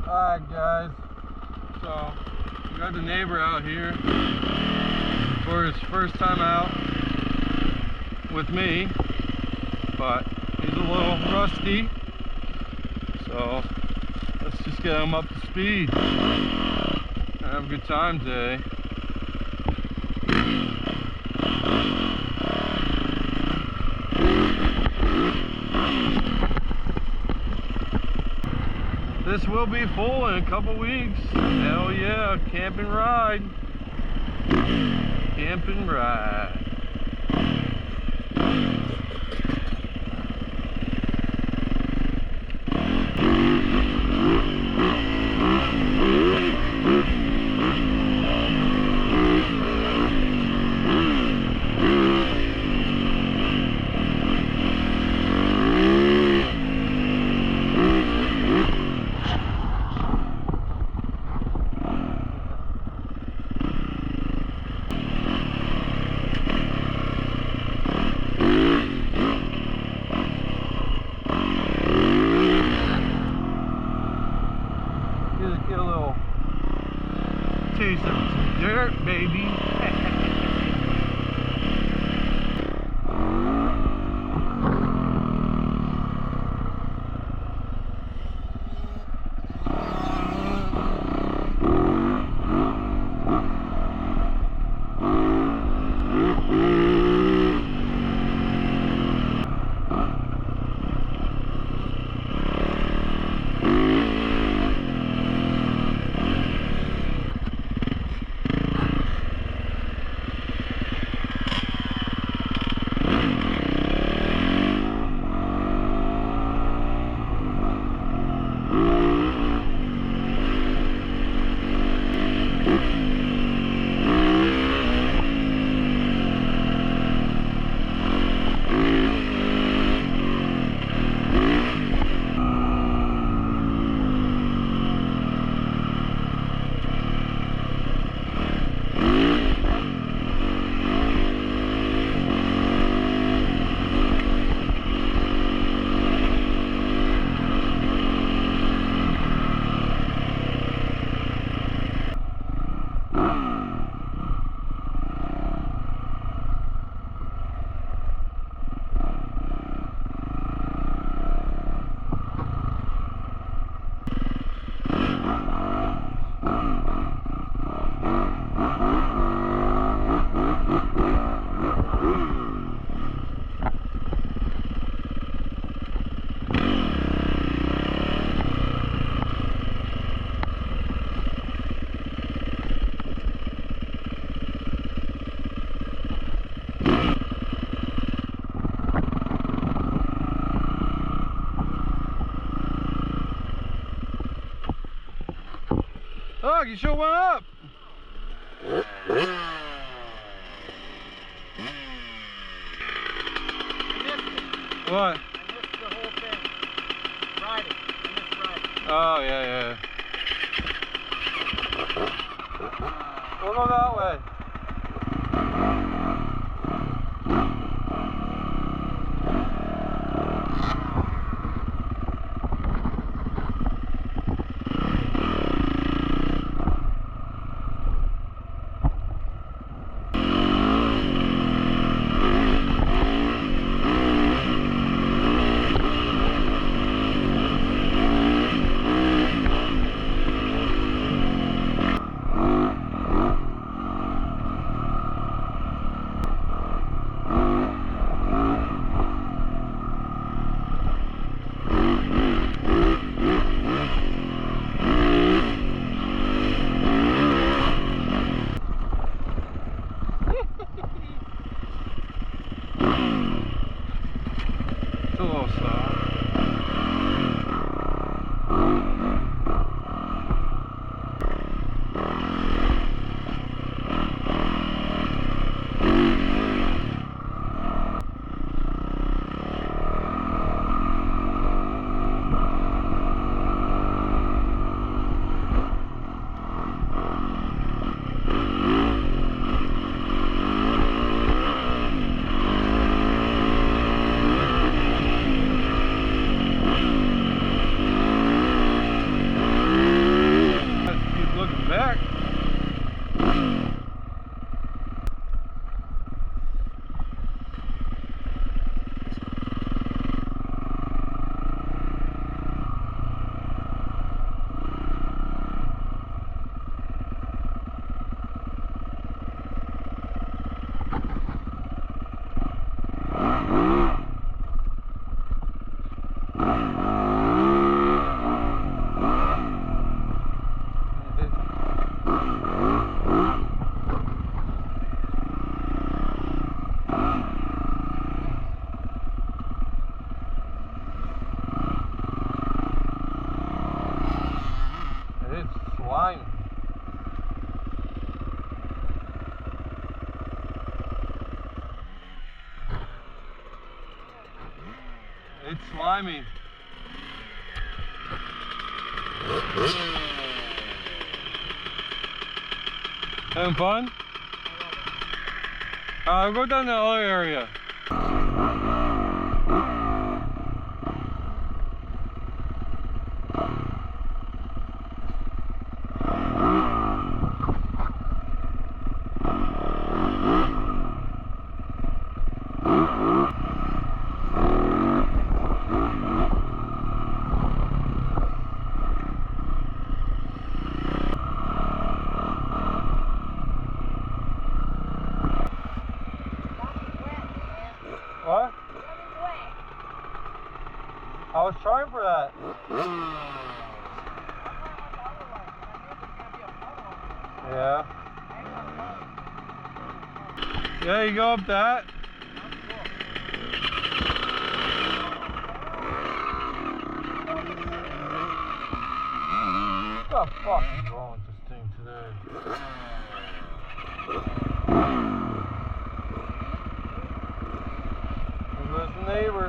Alright guys, so we got the neighbor out here for his first time out with me, but he's a little rusty, so let's just get him up to speed and have a good time today. This will be full in a couple weeks. Hell yeah, camp and ride. Camp and ride. Get a little taste of some dirt, baby. Look, you sure went up. What? I missed the whole thing. Riding. I missed riding. Oh, yeah. We'll go that way. slimy. Having fun? I'll go down the other area. What? I was trying for that. Yeah. Yeah, you go up that. What the fuck is wrong with this thing today? There's the neighbor.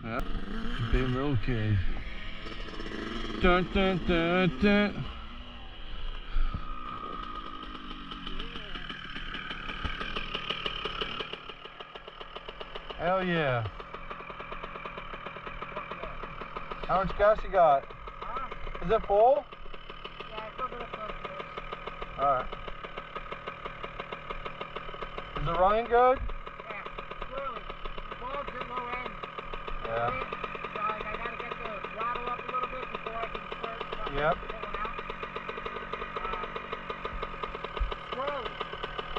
Yeah, big little kid. Dun dun dun dun. Hell yeah. How much gas you got? Is it full? Yeah, it's over the front. Alright. Is it running good? Yeah, clearly. The bulb's at low end. Yeah. So I gotta get the throttle up a little bit before I can start Yep. pulling out. Slowly.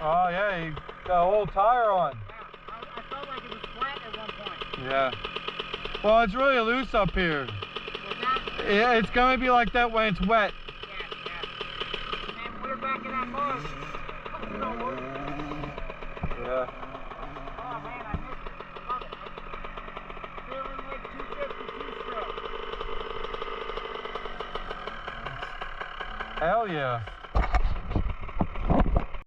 Oh yeah, you got a whole tire on. Yeah, I felt like it was flat at one point. Yeah. Well, it's really loose up here. Was that? Yeah, it's gonna be like that when it's wet. Yeah. And we're back in that mud. Oh, no, we're... Yeah. Oh man, I missed it. I love it. Feeling like 252 stroke. Hell yeah.